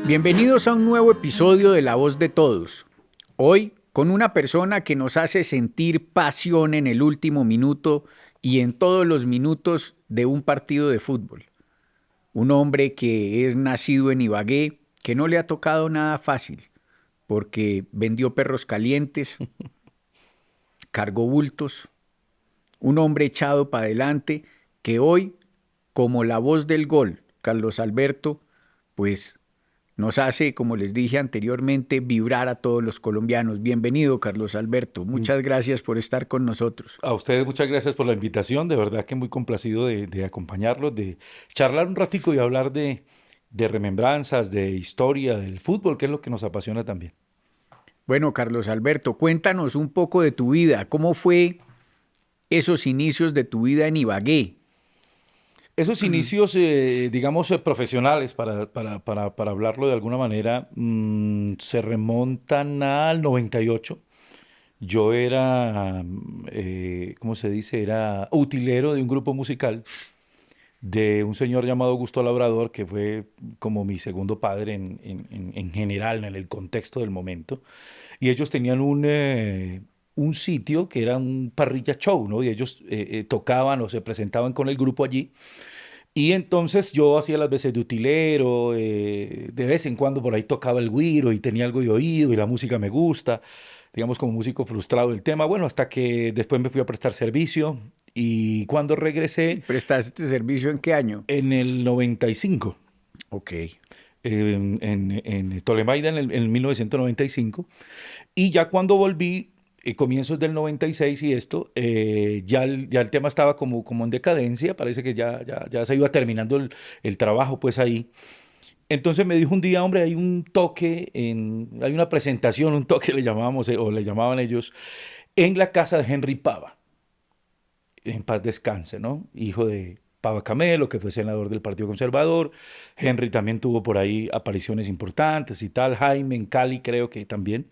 Bienvenidos a un nuevo episodio de La Voz de Todos. Hoy con una persona que nos hace sentir pasión en el último minuto y en todos los minutos de un partido de fútbol. Un hombre que es nacido en Ibagué, que no le ha tocado nada fácil, porque vendió perros calientes, cargó bultos, un hombre echado para adelante que hoy, como la voz del gol, Carlos Alberto, pues nos hace, como les dije anteriormente, vibrar a todos los colombianos. Bienvenido, Carlos Alberto. Muchas gracias por estar con nosotros. A ustedes muchas gracias por la invitación, de verdad que muy complacido de acompañarlos, de charlar un ratico y hablar de remembranzas, de historia, del fútbol, que es lo que nos apasiona también. Bueno, Carlos Alberto, cuéntanos un poco de tu vida. ¿Cómo fue esos inicios de tu vida en Ibagué? Esos inicios, digamos, profesionales, para hablarlo de alguna manera, se remontan al 98. Yo era, ¿cómo se dice? Era utilero de un grupo musical de un señor llamado Augusto Labrador, que fue como mi segundo padre en general, en el contexto del momento. Y ellos tenían un sitio que era un parrilla show, ¿no? Y ellos tocaban o se presentaban con el grupo allí. Y entonces yo hacía las veces de utilero, de vez en cuando por ahí tocaba el güiro y tenía algo de oído y la música me gusta, digamos como músico frustrado del tema. Bueno, hasta que después me fui a prestar servicio y cuando regresé ¿Prestaste servicio en qué año? en el 95, Ok. en Tolemaida en 1995, y ya cuando volví, comienzos del 96 y esto, ya el tema estaba como en decadencia, parece que ya se iba terminando el trabajo pues ahí. Entonces me dijo un día, hombre, hay un toque, hay una presentación, un toque le llamábamos, o le llamaban ellos, en la casa de Henry Pava, en paz descanse, ¿no? Hijo de Pava Camelo, que fue senador del Partido Conservador. Henry también tuvo por ahí apariciones importantes y tal. Jaime en Cali creo que también.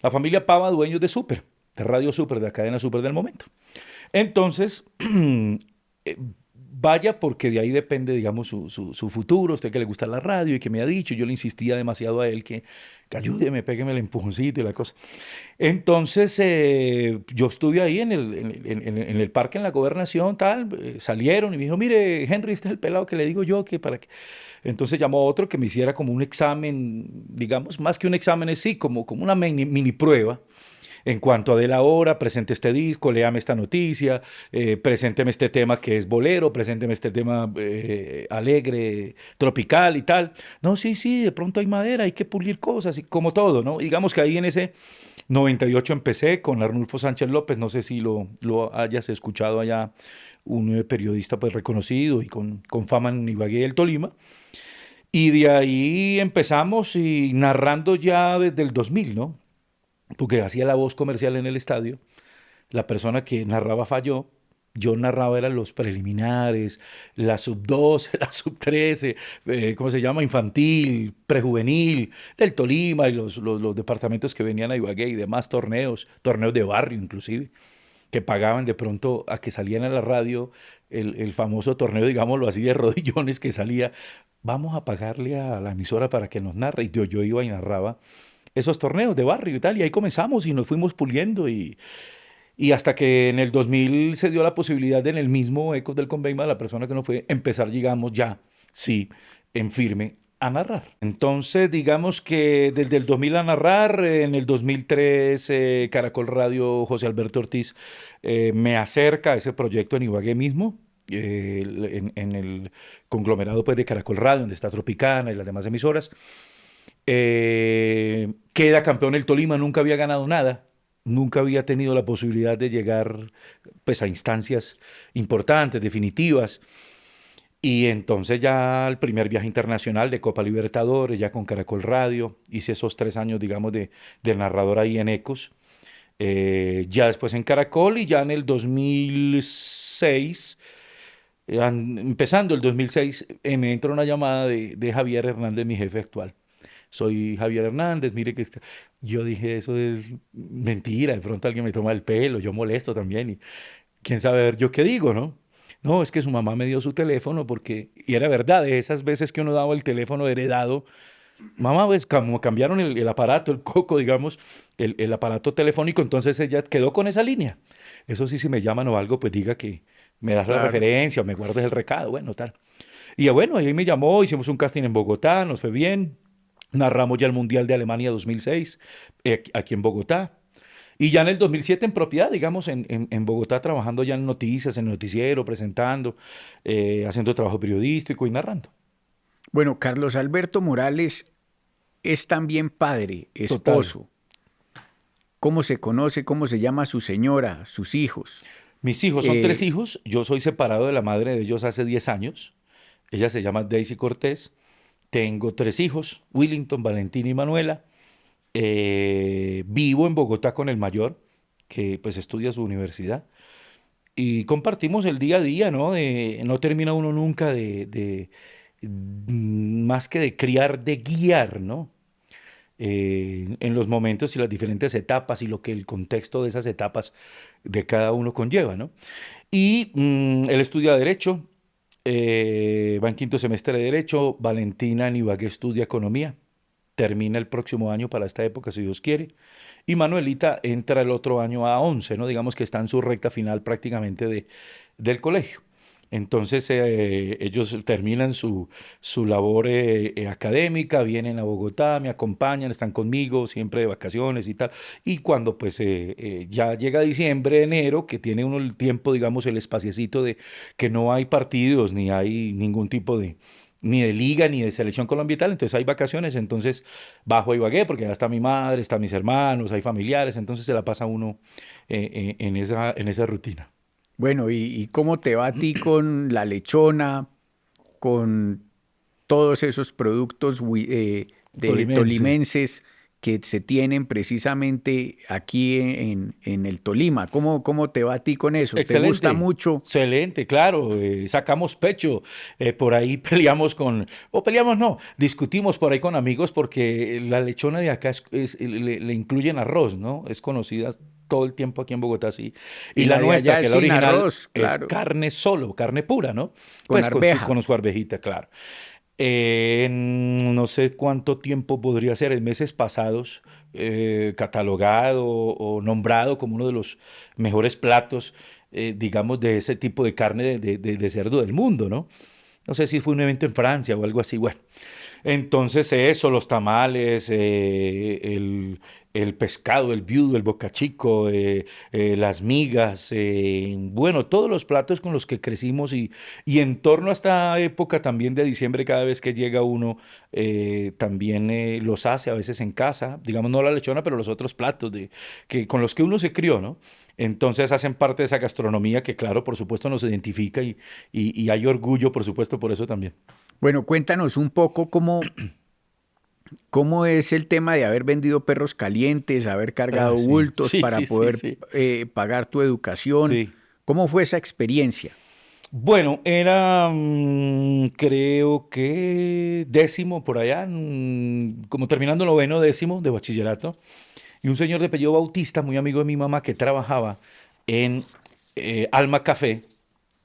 La familia Pava, dueños de Super, de Radio Super, de la cadena Super del momento. Entonces, eh, vaya porque de ahí depende, digamos, su futuro, usted que le gusta la radio y que me ha dicho, yo le insistía demasiado a él que ayúdeme, pégueme el empujoncito y la cosa. Entonces, yo estuve ahí en el parque, en la gobernación, tal, salieron y me dijo, mire, Henry, este es el pelado que le digo yo, que para que... Entonces llamó a otro que me hiciera como un examen, digamos, más que un examen es sí, como una mini prueba en cuanto a de la hora, presente este disco, léame esta noticia, presénteme este tema que es bolero, presénteme este tema alegre, tropical y tal. No, sí, sí, de pronto hay madera, hay que pulir cosas, y como todo, ¿no? Digamos que ahí en ese 98 empecé con Arnulfo Sánchez López, no sé si lo hayas escuchado allá, un periodista pues reconocido y con fama en Ibagué del Tolima. Y de ahí empezamos y narrando ya desde el 2000, ¿no? Porque hacía la voz comercial en el estadio, la persona que narraba falló, yo narraba eran los preliminares, la sub 12, la sub 13, ¿cómo se llama? Infantil, prejuvenil, del Tolima y los departamentos que venían a Ibagué y demás torneos, torneos de barrio inclusive, que pagaban de pronto a que salían a la radio el famoso torneo, digámoslo así, de rodillones que salía, vamos a pagarle a la emisora para que nos narre, y yo iba y narraba esos torneos de barrio y tal, y ahí comenzamos y nos fuimos puliendo y hasta que en el 2000 se dio la posibilidad de en el mismo Ecos del Conveima, la persona que no fue, empezar, digamos, ya, sí, en firme, a narrar. Entonces, digamos que desde el 2000 a narrar, en el 2003 Caracol Radio, José Alberto Ortiz, me acerca a ese proyecto en Ibagué mismo, en el conglomerado pues, de Caracol Radio, donde está Tropicana y las demás emisoras. Queda campeón el Tolima, nunca había ganado nada, nunca había tenido la posibilidad de llegar pues, a instancias importantes, definitivas. Y entonces ya el primer viaje internacional de Copa Libertadores, ya con Caracol Radio, hice esos 3 años, digamos, de narrador ahí en Ecos. Ya después en Caracol y ya en el 2006, empezando el 2006, me entró una llamada de Javier Hernández, mi jefe actual. Soy Javier Hernández, mire que yo dije, eso es mentira, de pronto alguien me toma el pelo, yo molesto también, y quién sabe ver yo qué digo, ¿no? No, es que su mamá me dio su teléfono porque, y era verdad, de esas veces que uno daba el teléfono heredado Mamá, pues como cambiaron el aparato, el coco, digamos, el aparato telefónico, entonces ella quedó con esa línea. Eso sí, si me llaman o algo, pues diga que me das la Claro. referencia o me guardes el recado, bueno, tal. Y bueno, ahí me llamó, hicimos un casting en Bogotá, nos fue bien. Narramos ya el Mundial de Alemania 2006 aquí en Bogotá. Y ya en el 2007 en propiedad, digamos, en Bogotá, trabajando ya en noticias, en noticiero, presentando, haciendo trabajo periodístico y narrando. Bueno, Carlos Alberto Morales es también padre, Total. esposo. ¿Cómo se conoce? ¿Cómo se llama su señora, sus hijos? Mis hijos son tres Eh, hijos. Yo soy separado de la madre de ellos hace 10 años. Ella se llama Daisy Cortés. Tengo tres hijos, Willington, Valentina y Manuela. Vivo en Bogotá con el mayor, que pues estudia su universidad. Y compartimos el día a día, ¿no? No termina uno nunca más que de criar, de guiar, ¿no? En los momentos y las diferentes etapas y lo que el contexto de esas etapas de cada uno conlleva, ¿no? Y él estudia Derecho, va en quinto semestre de Derecho. Valentina en Ibagué estudia Economía, termina el próximo año para esta época, si Dios quiere. Y Manuelita entra el otro año a 11, ¿no? Digamos que está en su recta final prácticamente del colegio. Entonces ellos terminan su labor académica, vienen a Bogotá, me acompañan, están conmigo, siempre de vacaciones y tal. Y cuando pues ya llega diciembre, enero, que tiene uno el tiempo, digamos, el espaciecito de que no hay partidos ni hay ningún tipo de, ni de liga ni de selección colombiana, entonces hay vacaciones, entonces bajo a Ibagué porque ya está mi madre, están mis hermanos, hay familiares, entonces se la pasa uno en esa rutina. bueno, ¿y cómo te va a ti con la lechona, con todos esos productos de Tolimenses. tolimenses que se tienen precisamente aquí en el Tolima? ¿Cómo te va a ti con eso? ¿Te gusta Excelente, mucho? excelente, claro, sacamos pecho, por ahí peleamos o peleamos no, discutimos por ahí con amigos porque la lechona de acá le incluyen arroz, ¿no? Es conocida todo el tiempo aquí en Bogotá, sí. Y Y la la de nuestra, allá que es es la sin original, arroz, es claro, carne solo, carne pura, ¿no? con Pues con su, arveja. con su arvejita, claro. No sé cuánto tiempo podría ser, en meses pasados, catalogado o nombrado como uno de los mejores platos, digamos, de ese tipo de carne de cerdo del mundo, ¿no? No sé si fue un evento en Francia o algo así, bueno. Entonces eso, los tamales, el pescado, el viudo, el bocachico, las migas, bueno, todos los platos con los que crecimos y en torno a esta época también de diciembre, cada vez que llega uno, también los hace a veces en casa, digamos no la lechona, pero los otros platos con los que uno se crió, ¿no? Entonces hacen parte de esa gastronomía que, claro, por supuesto nos identifica y hay orgullo, por supuesto, por eso también. Bueno, cuéntanos un poco cómo es el tema de haber vendido perros calientes, haber Ah, cargado sí, bultos sí, sí, para sí, poder sí. pagar tu educación. Sí. ¿Cómo fue esa experiencia? Bueno, era creo que décimo por allá, como terminando noveno décimo de bachillerato, y un señor de apellido Bautista, muy amigo de mi mamá, que trabajaba en Alma Café,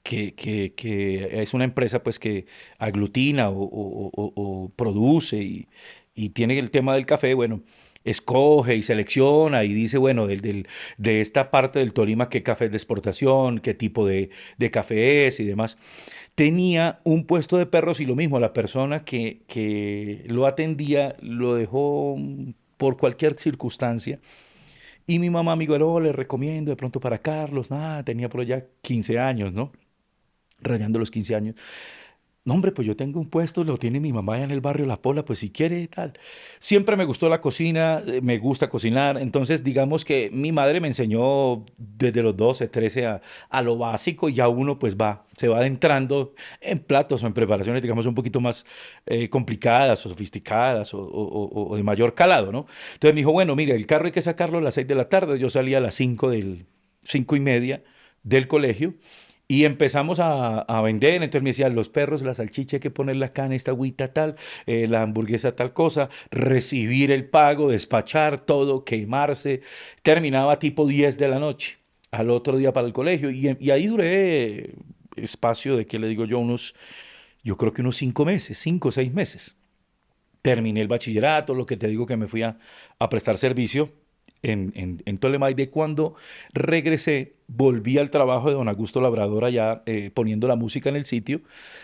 que es una empresa pues que aglutina o produce y tiene el tema del café, bueno, escoge y selecciona y dice, bueno, de esta parte del Tolima, qué café es de exportación, qué tipo de café es y demás. Tenía un puesto de perros y lo mismo, la persona que lo atendía lo dejó por cualquier circunstancia. Y mi mamá, amigo, oh, le recomiendo de pronto para Carlos, nada, tenía por allá 15 años, ¿no? Rayando los 15 años. No, hombre, pues yo tengo un puesto, lo tiene mi mamá allá en el barrio La Pola, pues si quiere, tal. Siempre me gustó la cocina, me gusta cocinar, entonces digamos que mi madre me enseñó desde los 12, 13 a lo básico y ya uno pues se va adentrando en platos o en preparaciones, digamos, un poquito más complicadas o sofisticadas o de mayor calado, ¿no? Entonces me dijo, bueno, mire, el carro hay que sacarlo a las 6 de la tarde, yo salía a las 5:30 del colegio. Y empezamos a vender, entonces me decían, los perros, la salchicha hay que ponerla acá en esta agüita tal, la hamburguesa tal cosa, recibir el pago, despachar todo, quemarse, terminaba tipo 10 de la noche, al otro día para el colegio, y ahí duré espacio de, ¿qué le digo yo? Yo creo que unos 5 meses, 5 o 6 meses. terminé el bachillerato, lo que te digo que me fui a prestar servicio en Tolemaide. Cuando regresé, volví al trabajo de don Augusto Labrador allá poniendo la música en el sitio,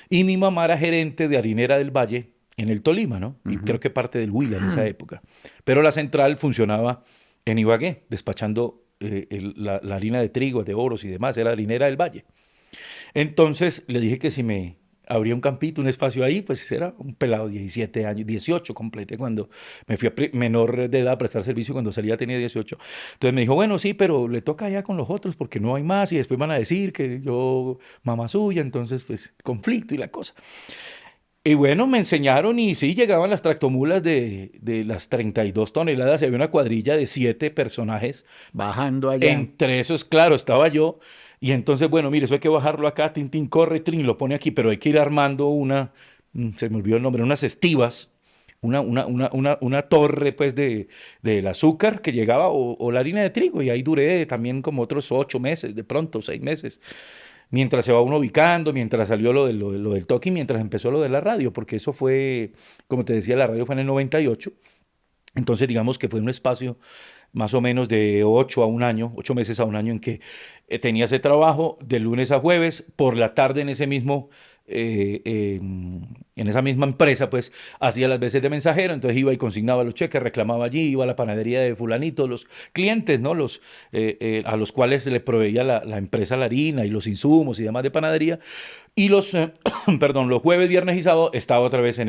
y mi mamá era gerente de Harinera del Valle en el Tolima, ¿no? Y Ujú. creo que parte del Huila en esa época. Pero la central funcionaba en Ibagué, despachando la harina de trigo, de oros y demás, era Harinera del Valle. Entonces le dije que si me abría un campito, un espacio ahí, pues era un pelado, 17 años, 18 completé cuando me fui menor de edad a prestar servicio, cuando salía tenía 18. Entonces me dijo, bueno, sí, pero le toca allá con los otros porque no hay más y después van a decir que yo, mamá suya, entonces pues conflicto y la cosa. Y bueno, me enseñaron y sí, llegaban las tractomulas de las 32 toneladas y había una cuadrilla de 7 personajes. Bajando allá. Entre esos, claro, estaba yo. Y entonces, bueno, mire, eso hay que bajarlo acá, Tintín, corre, Trin, lo pone aquí, pero hay que ir armando se me olvidó el nombre, unas estivas, una torre, pues, del azúcar que llegaba, o la harina de trigo, y ahí duré también como otros 8 meses, de pronto, 6 meses, mientras se va uno ubicando, mientras salió lo del toque y mientras empezó lo de la radio, porque eso fue, como te decía, la radio fue en el 98. Entonces, digamos que fue un espacio más o menos de 8 a 1 año, 8 meses a 1 año, en que tenía ese trabajo de lunes a jueves, por la tarde en ese mismo, en esa misma empresa, pues hacía las veces de mensajero, entonces iba y consignaba los cheques, reclamaba allí, iba a la panadería de fulanito, los clientes, ¿no? A los cuales le proveía la empresa la harina y los insumos y demás de panadería, y perdón, los jueves, viernes y sábado estaba otra vez en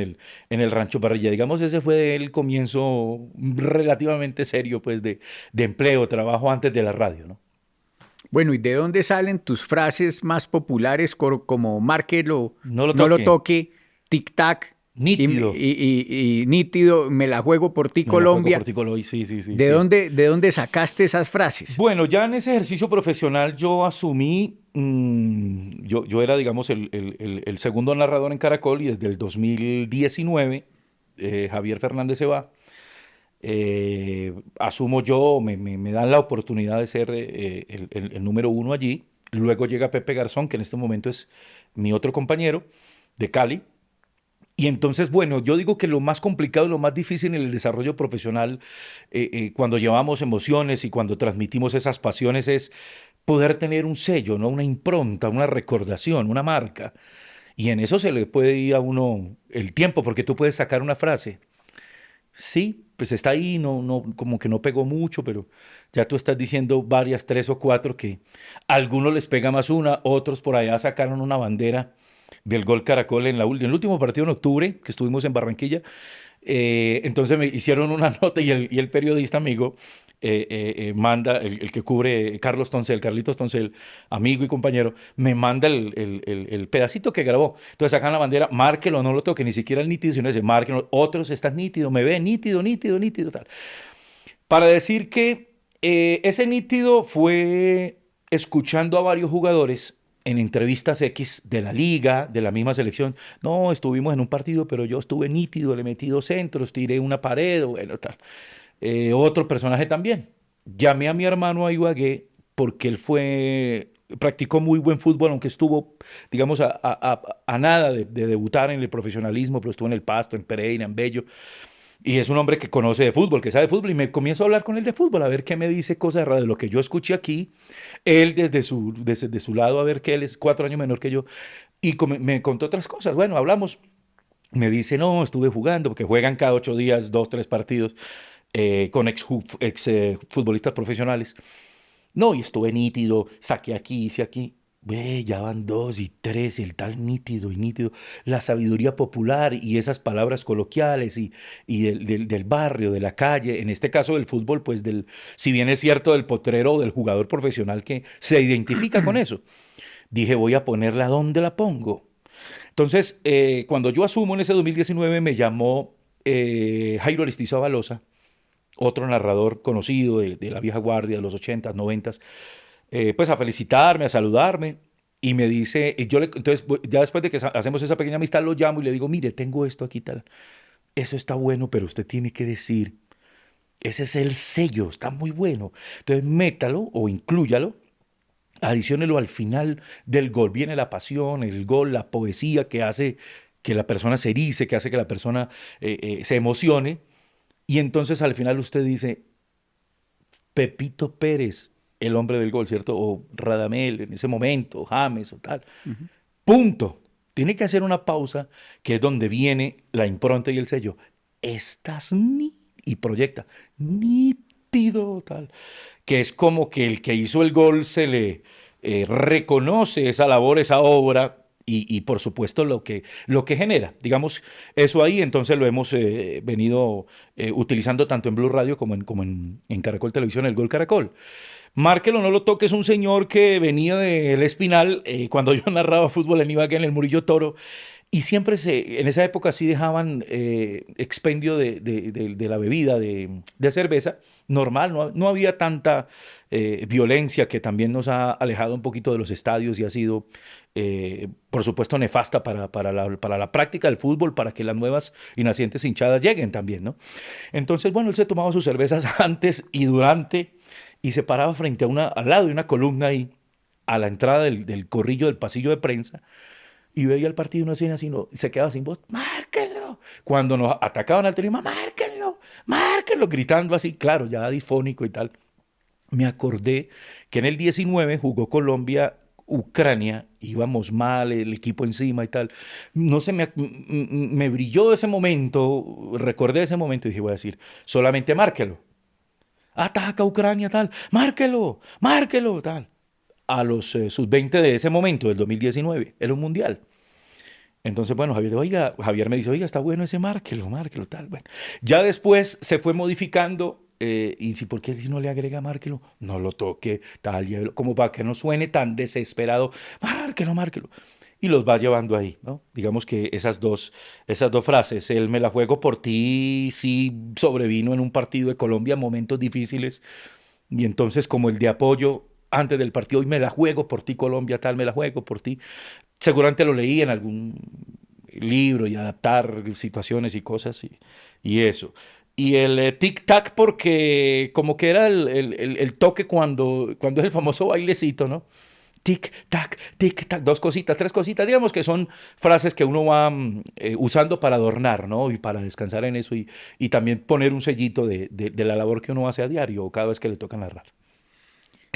el Rancho Parrilla. Digamos, ese fue el comienzo relativamente serio, pues, de empleo, trabajo antes de la radio, ¿no? Bueno, ¿y de dónde salen tus frases más populares como márquelo, No lo no lo toque. toque, tic-tac Nítido. y nítido, me la juego por ti Me la juego por Colombia? ti, Coloy. Sí, sí, sí, sí. De dónde sacaste esas frases? Bueno, ya en ese ejercicio profesional yo asumí, yo era, digamos, el segundo narrador en Caracol, y desde el 2019, Javier Fernández se va. Asumo yo, me dan la oportunidad de ser el número uno allí. Luego llega Pepe Garzón, que en este momento es mi otro compañero de Cali. Y entonces, bueno, yo digo que lo más complicado y lo más difícil en el desarrollo profesional, cuando llevamos emociones y cuando transmitimos esas pasiones, es poder tener un sello, ¿no? Una impronta, una recordación, una marca. Y en eso se le puede ir a uno el tiempo, porque tú puedes sacar una frase. Sí, pues está ahí, no, no, como que no pegó mucho, pero ya tú estás diciendo varias, 3 o 4, que a algunos les pega más una, otros por allá sacaron una bandera del Gol Caracol en el último partido en octubre que estuvimos en Barranquilla. Entonces me hicieron una nota, y el periodista amigo manda, el que cubre, Carlos Toncel, Carlitos Toncel, amigo y compañero, me manda el pedacito que grabó. Entonces sacan la bandera, márquelo, no lo toque, ni siquiera el nítido, sino ese, márquelo, otros están nítido, me ve nítido, nítido, nítido, tal. Para decir que ese nítido fue escuchando a varios jugadores en entrevistas X de la liga, de la misma selección. No, estuvimos en un partido, pero yo estuve nítido, le metí 2 centros, tiré una pared, bueno, tal. Otro personaje también. Llamé a mi hermano a Ibagué porque él practicó muy buen fútbol, aunque estuvo, digamos, a nada de debutar en el profesionalismo, pero estuvo en el Pasto, en Pereira, en Bello. Y es un hombre que conoce de fútbol, que sabe de fútbol, y me comienzo a hablar con él de fútbol, a ver qué me dice cosas raras de lo que yo escuché aquí, él desde su lado, a ver que él es 4 años menor que yo, y me contó otras cosas. Bueno, hablamos, me dice, no, estuve jugando, porque juegan cada 8 días, 2, 3 partidos, con futbolistas profesionales. No, y estuve nítido, saqué aquí, hice aquí. Ve, ya van 2 y 3, el tal nítido y nítido. La sabiduría popular y esas palabras coloquiales y del barrio, de la calle, en este caso del fútbol, pues si bien es cierto, del potrero o del jugador profesional que se identifica con eso. Dije, voy a ponerla donde la pongo. Entonces, cuando yo asumo en ese 2019, me llamó Jairo Aristizo Balosa, otro narrador conocido de la vieja guardia de los 80s, 90s, pues a felicitarme, a saludarme, y me dice, entonces ya después de que hacemos esa pequeña amistad, lo llamo y le digo, mire, tengo esto aquí tal, eso está bueno, pero usted tiene que decir, ese es el sello, está muy bueno, entonces métalo o inclúyalo, adiciónelo al final del gol, viene la pasión, el gol, la poesía que hace que la persona se erice, que hace que la persona se emocione. Y entonces al final usted dice, Pepito Pérez, el hombre del gol, ¿cierto? O Radamel en ese momento, o James o tal. Ujú. Punto. Tiene que hacer una pausa, que es donde viene la impronta y el sello. Estás ni y proyecta nítido, tal. Que es como que el que hizo el gol se le reconoce esa labor, esa obra. Y por supuesto lo que genera, digamos, eso ahí, entonces lo hemos venido utilizando tanto en Blue Radio como en Caracol Televisión, el Gol Caracol. Márquelo, no lo toques, un señor que venía del Espinal, cuando yo narraba fútbol en Ibagué, en el Murillo Toro, y siempre en esa época sí dejaban expendio de la bebida, de cerveza, normal, no había tanta violencia que también nos ha alejado un poquito de los estadios y ha sido, por supuesto, nefasta para la práctica del fútbol, para que las nuevas y nacientes hinchadas lleguen también, ¿no? Entonces, bueno, él se tomaba sus cervezas antes y durante y se paraba frente al lado de una columna ahí, a la entrada del corrillo del pasillo de prensa, y veía el partido y no hacía así, no, se quedaba sin voz, márquenlo. Cuando nos atacaban al terreno, márquenlo, márquenlo, gritando así, claro, ya disfónico y tal. Me acordé que en el 19 jugó Colombia. Ucrania, íbamos mal, el equipo encima y tal. No se me brilló ese momento, recordé ese momento y dije, voy a decir, solamente márquelo. Ataca Ucrania, tal, márquelo, márquelo, tal. A los sub-20 de ese momento, del 2019, era un mundial. Entonces, bueno, Javier me dice, oiga, está bueno ese márquelo, márquelo, tal. Bueno, ya después se fue modificando, y si, ¿por qué si no le agrega márquelo? No lo toque, tal, como para que no suene tan desesperado, márquelo, márquelo. Y los va llevando ahí, ¿no? Digamos que esas dos frases, el me la juego por ti, sí sobrevino en un partido de Colombia, momentos difíciles, y entonces como el de apoyo antes del partido, y me la juego por ti, Colombia, tal, me la juego por ti. Seguramente lo leí en algún libro y adaptar situaciones y cosas y eso. Y el tic-tac porque como que era el toque cuando es el famoso bailecito, ¿no? Tic-tac, tic-tac, dos cositas, tres cositas, digamos que son frases que uno va usando para adornar, ¿no? Y para descansar en eso y también poner un sellito de la labor que uno hace a diario o cada vez que le toca narrar.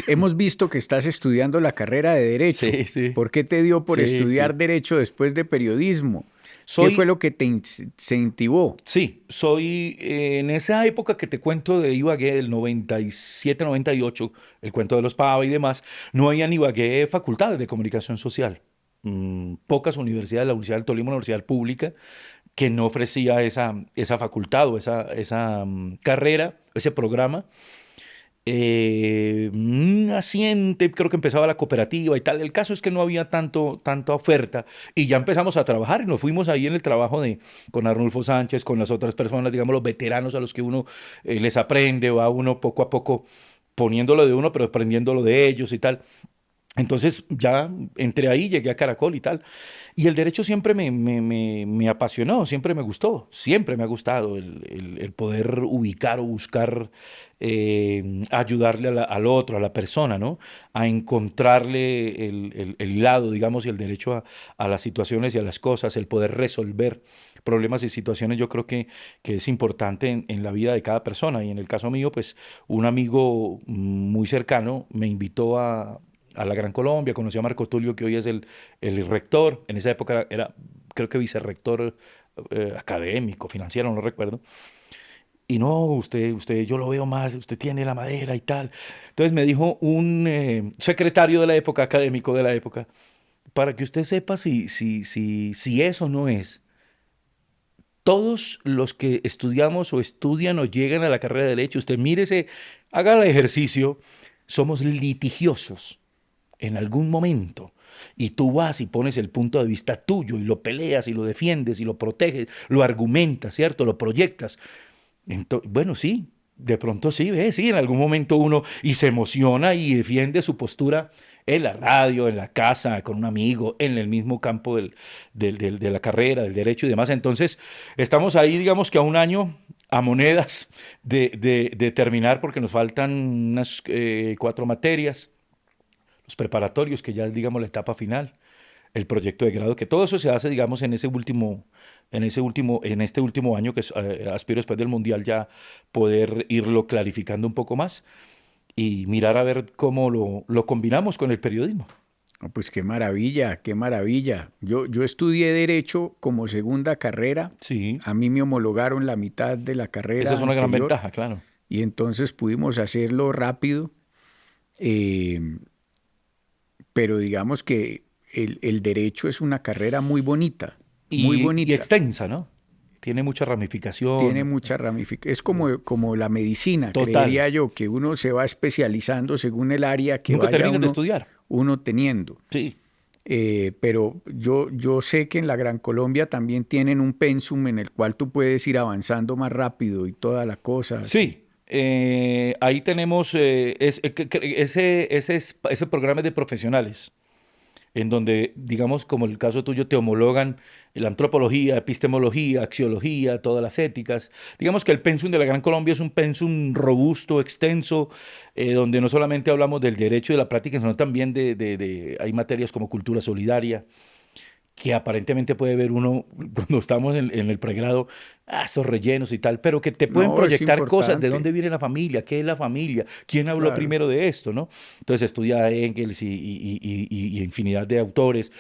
Hemos visto que estás estudiando la carrera de Derecho. Sí, sí, ¿Por qué te dio por sí, estudiar sí. Derecho después de Periodismo? ¿Qué fue Soy lo que te incentivó? Sí, soy en esa época que te cuento de Ibagué, el 97, 98, el cuento de los Pava y demás, no había en Ibagué facultades de comunicación social. Pocas universidades, la Universidad del Tolima, una universidad pública, que no ofrecía esa facultad o esa carrera, ese programa naciente, creo que empezaba la cooperativa y tal. El caso es que no había tanta oferta y ya empezamos a trabajar y nos fuimos ahí en el trabajo con Arnulfo Sánchez, con las otras personas, digamos, los veteranos a los que uno les aprende, va uno poco a poco poniéndolo de uno, pero aprendiéndolo de ellos y tal. Entonces ya entré ahí, llegué a Caracol y tal. Y el derecho siempre me apasionó, siempre me gustó, siempre me ha gustado el poder ubicar o buscar ayudarle al otro, a la persona, ¿no? A encontrarle el lado, digamos, y el derecho a las situaciones y a las cosas, el poder resolver problemas y situaciones, yo creo que es importante en la vida de cada persona. Y en el caso mío, pues un amigo muy cercano me invitó a la Gran Colombia, conocí a Marco Tulio, que hoy es el rector, en esa época era creo que vicerrector académico, financiero, no recuerdo. Y no, usted, yo lo veo más, usted tiene la madera y tal. Entonces me dijo un secretario de la época, académico de la época, para que usted sepa si eso no es. Todos los que estudiamos o estudian o llegan a la carrera de Derecho, usted mírese, haga el ejercicio, somos litigiosos en algún momento. Y tú vas y pones el punto de vista tuyo y lo peleas y lo defiendes y lo proteges, lo argumentas, ¿cierto? Lo proyectas. Bueno, sí, de pronto sí, ¿ves? Sí, en algún momento uno y se emociona y defiende su postura en la radio, en la casa, con un amigo, en el mismo campo de la carrera, del derecho y demás. Entonces, estamos ahí, digamos que a un año, a monedas de terminar, porque nos faltan unas 4 materias, los preparatorios, que ya es, digamos, la etapa final. el proyecto de grado, que todo eso se hace, digamos, en este último año, que aspiro después del Mundial ya poder irlo clarificando un poco más y mirar a ver cómo lo combinamos con el periodismo. Ah, pues qué maravilla, qué maravilla. Yo estudié Derecho como segunda carrera. Sí, A mí me homologaron la mitad de la esa carrera es una gran anterior ventaja, claro. y entonces pudimos hacerlo rápido. eh, pero digamos que el derecho es una carrera muy bonita, muy Y bonita. extensa, ¿no? Tiene mucha Tiene ramificación, mucha ramificación. Es como la medicina, total. creería yo, que uno se va especializando según el área que Nunca vaya terminas de estudiar. uno teniendo. Sí, Pero yo sé que en la Gran Colombia también tienen un pensum en el cual tú puedes ir avanzando más rápido y toda la cosa así. sí. Ahí tenemos ese programa de profesionales, en donde, digamos, como el caso tuyo, te homologan la antropología, epistemología, axiología, todas las éticas. Digamos que el pensum de la Gran Colombia es un pensum robusto, extenso, donde no solamente hablamos del derecho y de la práctica, sino también hay materias como cultura solidaria, que aparentemente puede ver uno cuando estamos en el pregrado, esos rellenos y tal, pero que te pueden No, es proyectar cosas de importante, dónde viene la familia, qué es la familia, quién habló claro. primero de esto, ¿no? Entonces estudia a Engels y infinidad de autores,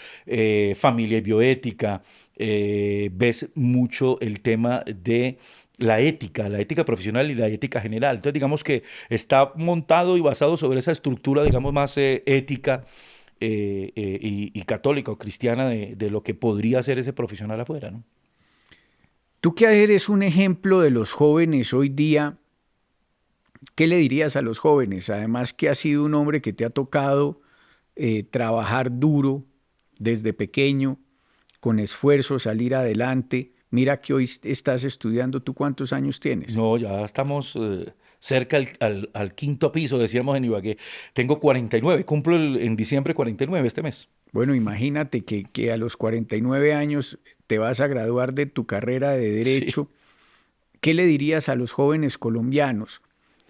familia y bioética, ves mucho el tema de la ética profesional y la ética general. Entonces, digamos que está montado y basado sobre esa estructura, digamos, más ética y católica o cristiana de lo que podría ser ese profesional afuera, ¿no? Tú que eres un ejemplo de los jóvenes hoy día, ¿qué le dirías a los jóvenes? Además que has sido un hombre que te ha tocado trabajar duro desde pequeño, con esfuerzo, salir adelante. Mira que hoy estás estudiando. ¿Tú cuántos años tienes? No, ya estamos cerca al quinto piso, decíamos en Ibagué. Tengo 49, cumplo en diciembre 49 este mes. Bueno, imagínate que a los 49 años te vas a graduar de tu carrera de Sí. derecho. ¿Qué le dirías a los jóvenes colombianos?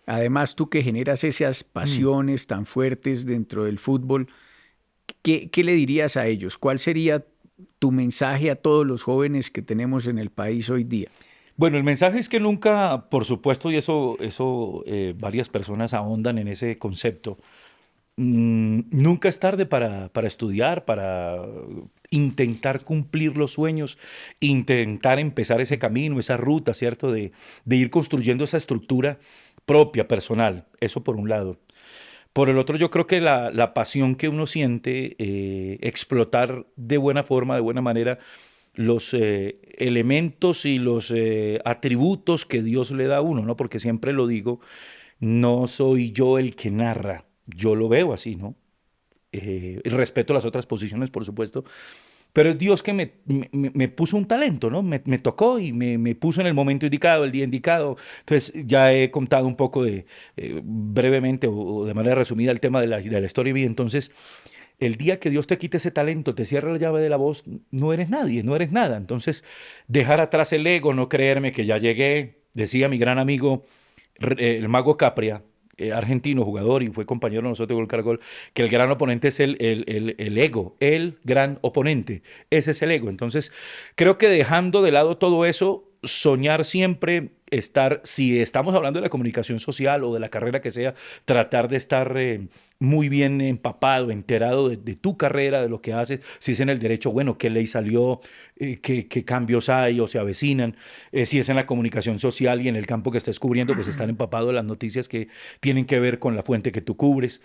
Además, tú que generas esas Mm. pasiones tan fuertes dentro del fútbol, ¿qué le dirías a ellos? ¿Cuál sería tu mensaje a todos los jóvenes que tenemos en el país hoy día? Bueno, el mensaje es que nunca, por supuesto, y eso varias personas ahondan en ese concepto, nunca es tarde para estudiar, para intentar cumplir los sueños, intentar empezar ese camino, esa ruta, ¿cierto? De ir construyendo esa estructura propia, personal. Eso por un lado. Por el otro, yo creo que la pasión que uno siente, explotar de buena forma, de buena manera, los elementos y los atributos que Dios le da a uno, ¿no? Porque siempre lo digo, no soy yo el que narra, yo lo veo así, ¿no? Y respeto las otras posiciones, por supuesto, pero es Dios que me puso un talento, ¿no? Me tocó y me puso en el momento indicado, el día indicado. Entonces, ya he contado un poco brevemente o de manera resumida el tema de la historia y vida. Entonces, el día que Dios te quite ese talento, te cierra la llave de la voz, no eres nadie, no eres nada. Entonces, dejar atrás el ego, no creerme que ya llegué, decía mi gran amigo el Mago Capria, argentino, jugador y fue compañero de nosotros de Gol Caracol, que el gran oponente es el ego, el gran oponente, ese es el ego. Entonces, creo que dejando de lado todo eso, soñar siempre, estar, si estamos hablando de la comunicación social o de la carrera que sea, tratar de estar muy bien empapado, enterado de tu carrera, de lo que haces, si es en el derecho, bueno, qué ley salió, qué cambios hay o se avecinan, si es en la comunicación social y en el campo que estés cubriendo, pues estar empapado de las noticias que tienen que ver con la fuente que tú cubres.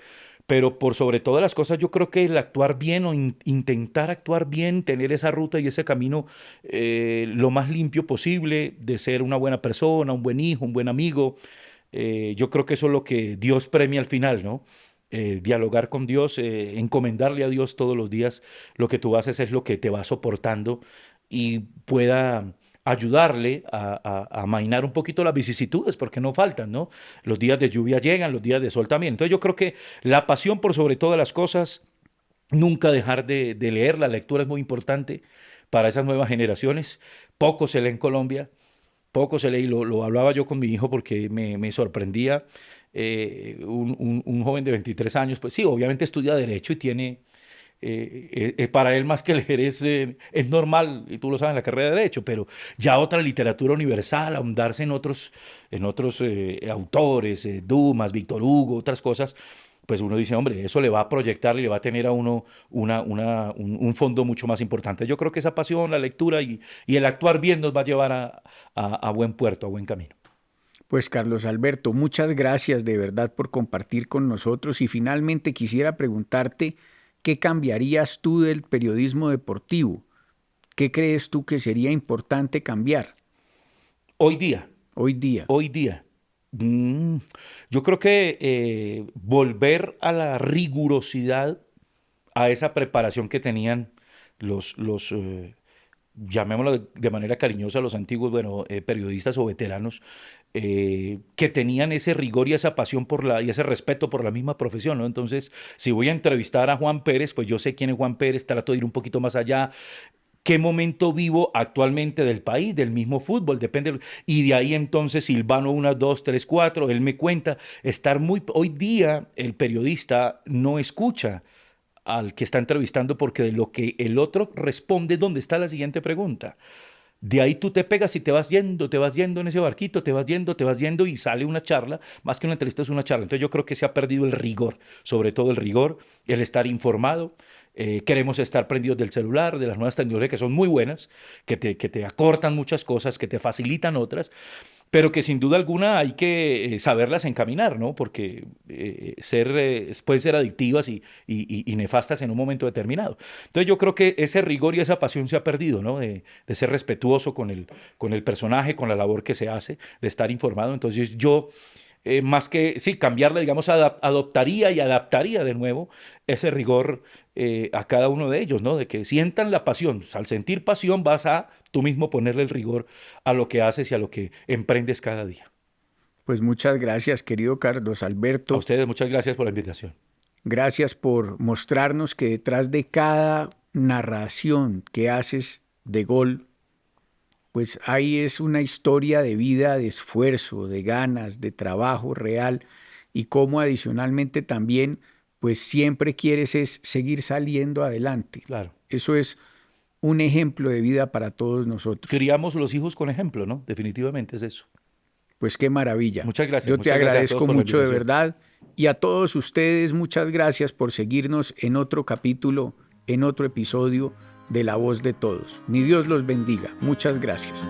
Pero por sobre todas las cosas, yo creo que el actuar bien o intentar actuar bien, tener esa ruta y ese camino lo más limpio posible, de ser una buena persona, un buen hijo, un buen amigo, yo creo que eso es lo que Dios premia al final, ¿no? Dialogar con Dios, encomendarle a Dios todos los días, lo que tú haces es lo que te va soportando y pueda ayudarle a amainar un poquito las vicisitudes, porque no faltan, ¿no? Los días de lluvia llegan, los días de sol también. Entonces yo creo que la pasión por sobre todas las cosas, nunca dejar de leer, la lectura es muy importante para esas nuevas generaciones. Poco se lee en Colombia, poco se lee, y lo hablaba yo con mi hijo porque me sorprendía. Un joven de 23 años, pues sí, obviamente estudia Derecho y tiene para él más que leer es normal, y tú lo sabes en la carrera de Derecho, pero ya otra literatura universal, ahondarse en otros autores, Dumas, Víctor Hugo, otras cosas, pues uno dice, hombre, eso le va a proyectar y le va a tener a uno un fondo mucho más importante. Yo creo que esa pasión, la lectura y el actuar bien nos va a llevar a buen puerto, a buen camino. Pues Carlos Alberto, muchas gracias de verdad por compartir con nosotros y finalmente quisiera preguntarte, ¿qué cambiarías tú del periodismo deportivo? ¿Qué crees tú que sería importante cambiar Hoy día, hoy día? hoy día, mm, yo creo que volver a la rigurosidad, a esa preparación que tenían los llamémoslo de manera cariñosa, los antiguos, bueno, periodistas o veteranos, que tenían ese rigor y esa pasión y ese respeto por la misma profesión, ¿no? Entonces, si voy a entrevistar a Juan Pérez, pues yo sé quién es Juan Pérez, trato de ir un poquito más allá, qué momento vivo actualmente del país, del mismo fútbol, depende, y de ahí entonces Silvano 1, 2, 3, 4, él me cuenta, hoy día el periodista no escucha al que está entrevistando porque de lo que el otro responde, ¿dónde está la siguiente pregunta? De ahí tú te pegas y te vas yendo en ese barquito, te vas yendo y sale una charla, más que una entrevista es una charla. Entonces yo creo que se ha perdido el rigor, sobre todo el rigor, el estar informado. Queremos estar prendidos del celular, de las nuevas tecnologías que son muy buenas, que te acortan muchas cosas, que te facilitan otras, pero que sin duda alguna hay que saberlas encaminar, ¿no? Porque pueden ser adictivas y nefastas en un momento determinado. Entonces yo creo que ese rigor y esa pasión se ha perdido, ¿no? De ser respetuoso con el personaje, con la labor que se hace, de estar informado. Entonces yo, más que, sí, cambiarle, digamos, adoptaría y adaptaría de nuevo ese rigor a cada uno de ellos, ¿no? De que sientan la pasión. Al sentir pasión vas a tú mismo ponerle el rigor a lo que haces y a lo que emprendes cada día. Pues muchas gracias, querido Carlos A Alberto. ustedes muchas gracias por la invitación. Gracias por mostrarnos que detrás de cada narración que haces de gol, pues ahí es una historia de vida, de esfuerzo, de ganas, de trabajo real y cómo adicionalmente también, pues siempre quieres es seguir saliendo adelante. Claro. Eso es un ejemplo de vida para todos nosotros. Criamos los hijos con ejemplo, ¿no? Definitivamente es eso. Pues qué maravilla. Yo te Muchas gracias a todos agradezco por la mucho de invitación. verdad y a todos ustedes muchas gracias por seguirnos en otro capítulo, en otro episodio de La Voz de Todos. Mi Dios los bendiga. Muchas gracias.